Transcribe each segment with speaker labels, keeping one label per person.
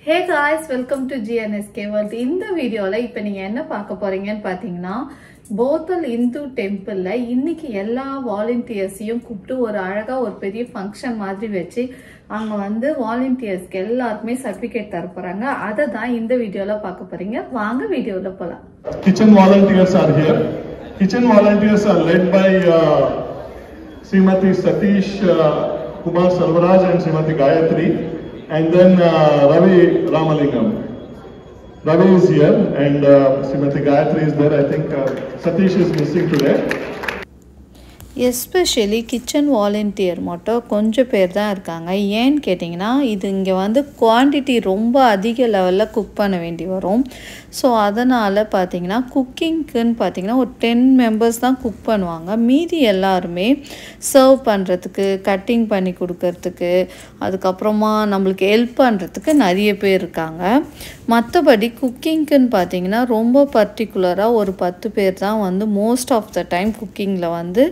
Speaker 1: Hey guys, welcome to GNSK World. இந்த வீடியோல இப்ப நீங்க என்ன பார்க்க போறீங்கன்னு பாத்தீங்கன்னா போத்தல் இந்து டெம்பிள்ல இன்னைக்கு எல்லா வாலண்டியர்ஸையும் கூப்பிட்டு ஒரு அழகா ஒரு பெரிய ஃபங்க்ஷன் மாதிரி வச்சு அங்க வந்து வாலண்டியர்ஸ்க்கு எல்லாருக்குமே சர்டிபிகேட் தர போறாங்க. அதை தான் இந்த வீடியோல பார்க்க போறீங்க. வாங்க வீடியோல போலாம்.
Speaker 2: Kitchen volunteers are here. Kitchen volunteers are led by Srimati Satish Kumar Salvaraj and Srimati Gayatri. And then Ravi Ramalingam. Ravi is here and Srimati Gayatri is there. I think Satish is missing today.
Speaker 1: Especially kitchen volunteer மட்டும் கொஞ்சம் பேர் தான் இருக்காங்க. ஏன்னு கேட்டிங்கன்னா இது இங்கே வந்து குவான்டிட்டி ரொம்ப அதிக லெவலில் குக் பண்ண வேண்டி வரும். ஸோ அதனால் பார்த்திங்கன்னா குக்கிங்க்குன்னு பார்த்திங்கன்னா ஒரு 10 மெம்பர்ஸ் தான் குக் பண்ணுவாங்க. மீதி எல்லாருமே சர்வ் பண்ணுறதுக்கு, கட்டிங் பண்ணி கொடுக்கறதுக்கு, அதுக்கப்புறமா நம்மளுக்கு ஹெல்ப் பண்ணுறதுக்கு நிறைய பேர் இருக்காங்க. மற்றபடி குக்கிங்க்குன்னு பார்த்திங்கன்னா ரொம்ப பர்டிகுலராக ஒரு 10 பேர் தான் வந்து மோஸ்ட் ஆஃப் த டைம் குக்கிங்கில் வந்து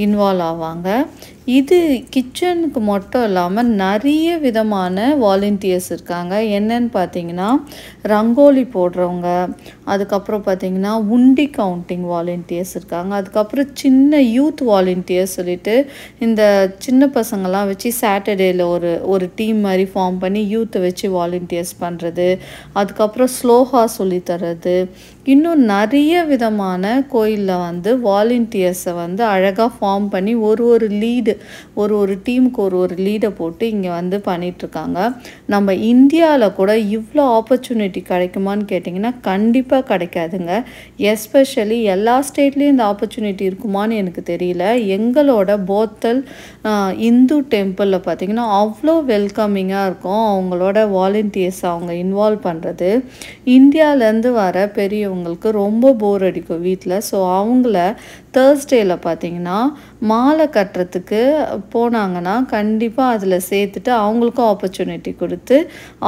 Speaker 1: இன்வால்வ் ஆவாங்க. இது கிச்சனுக்கு மட்டும் இல்லாமல் நிறைய விதமான வாலண்டியர்ஸ் இருக்காங்க. என்னன்னு பார்த்தீங்கன்னா ரங்கோலி போடுறவங்க, அதுக்கப்புறம் பார்த்தீங்கன்னா உண்டி கவுண்டிங் வாலண்டியர்ஸ் இருக்காங்க, அதுக்கப்புறம் சின்ன யூத் வாலண்டியர்ஸ் சொல்லிட்டு இந்த சின்ன பசங்கள்லாம் வச்சு சாட்டர்டேயில் ஒரு டீம் மாதிரி ஃபார்ம் பண்ணி யூத்தை வச்சு வாலண்டியர்ஸ் பண்ணுறது, அதுக்கப்புறம் ஸ்லோஹா சொல்லித்தரது, இன்னும் நிறைய விதமான கோயிலில் வந்து வாலண்டியர்ஸை வந்து அழகாக ஃபார்ம் பண்ணி ஒரு லீடு ஒரு டீமுக்கு ஒரு லீடை போட்டு இங்கே வந்து பண்ணிகிட்ருக்காங்க. நம்ம இந்தியாவில் கூட இவ்வளோ ஆப்பர்ச்சுனிட்டி கிடைக்குமான்னு கேட்டிங்கன்னா கண்டிப்பாக கிடைக்காதுங்க. எஸ்பெஷலி எல்லா ஸ்டேட்லேயும் இந்த ஆப்பர்ச்சுனிட்டி இருக்குமான்னு எனக்கு தெரியல. எங்களோட போத்தல் இந்து டெம்பிளில் பார்த்திங்கன்னா அவ்வளோ வெல்கமிங்காக இருக்கும். அவங்களோட வாலண்டியர்ஸ் அவங்க இன்வால்வ் பண்ணுறது. இந்தியாவிலேருந்து வர பெரியவங்களுக்கு ரொம்ப போர் அடிக்கும் வீட்டில். ஸோ அவங்கள தேர்ஸ்டேயில் பார்த்திங்கன்னா மாலை கட்டுறதுக்கு போனாங்கன்னா கண்டிப்பாக அதில் சேர்த்துட்டு அவங்களுக்கும் ஆப்பர்ச்சுனிட்டி கொடுத்து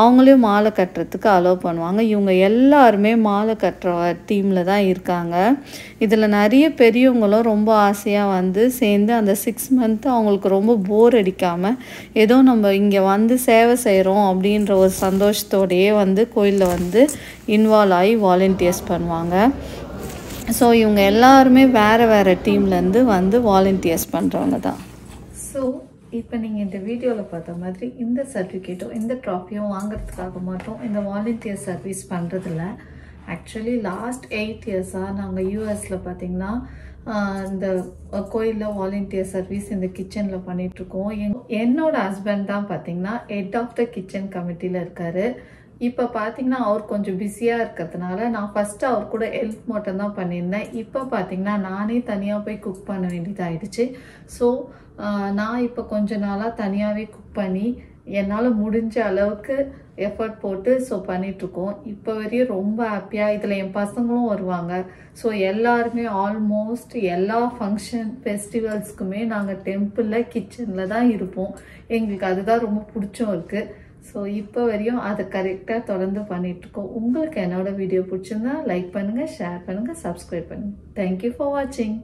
Speaker 1: அவங்களையும் மாலை கட்டுறதுக்கு அலோவ் பண்ணுவாங்க. இவங்க எல்லாருமே மாலை கட்டுற டீமில் தான் இருக்காங்க. இதில் நிறைய பெரியவங்களும் ரொம்ப ஆசையாக வந்து சேர்ந்து அந்த 6 மந்த் அவங்களுக்கு ரொம்ப போர் அடிக்காமல் ஏதோ நம்ம இங்கே வந்து சேவை செய்கிறோம் அப்படின்ற ஒரு சந்தோஷத்தோடையே வந்து கோயிலில் வந்து இன்வால்வ் ஆகி வாலண்டியர்ஸ் பண்ணுவாங்க. ஸோ இவங்க எல்லாருமே வேறு டீம்லேருந்து வந்து வாலண்டியர்ஸ் பண்ணுறவங்க தான். ஸோ இப்போ நீங்கள் இந்த வீடியோவில் பார்த்த மாதிரி இந்த சர்டிஃபிகேட்டும் இந்த ட்ராஃபியும் வாங்கிறதுக்காக மட்டும் இந்த வாலண்டியர் சர்வீஸ் பண்ணுறதில்ல. ஆக்சுவலி லாஸ்ட் 8 இயர்ஸாக நாங்கள் யூஎஸில் பார்த்திங்கன்னா இந்த கோயிலில் வாலண்டியர் சர்வீஸ் இந்த கிச்சனில் பண்ணிகிட்ருக்கோம். என்னோட ஹஸ்பண்ட் தான் பார்த்திங்கன்னா ஹெட் ஆஃப் த கிச்சன் கமிட்டியில் இருக்கார். இப்போ பார்த்தீங்கன்னா அவர் கொஞ்சம் பிஸியாக இருக்கிறதுனால நான் ஃபஸ்ட்டு அவர் கூட ஹெல்ப் மட்டும் தான் பண்ணியிருந்தேன். இப்போ பார்த்தீங்கன்னா நானே தனியாக போய் குக் பண்ண வேண்டியதாகிடுச்சு. ஸோ நான் இப்போ கொஞ்ச நாளாக தனியாகவே குக் பண்ணி என்னால் முடிஞ்ச அளவுக்கு எஃபர்ட் போட்டு பண்ணிகிட்ருக்கோம். இப்போ வரையும் ரொம்ப ஹாப்பியாக. இதில் என் பசங்களும் வருவாங்க. ஸோ எல்லாருமே ஆல்மோஸ்ட் எல்லா ஃபங்க்ஷன் ஃபெஸ்டிவல்ஸ்க்குமே நாங்கள் டெம்பிளில் கிச்சனில் தான் இருப்போம். எங்களுக்கு அதுதான் ரொம்ப பிடிச்சும் இருக்குது. ஸோ இப்போ வரையும் அதை கரெக்டாக தொடர்ந்து பண்ணிகிட்ருக்கோம். உங்களுக்கு என்னோட வீடியோ பிடிச்சிருந்தா லைக் பண்ணுங்கள், ஷேர் பண்ணுங்கள், சப்ஸ்கிரைப் பண்ணுங்கள். தேங்க்யூ ஃபார் வாட்சிங்.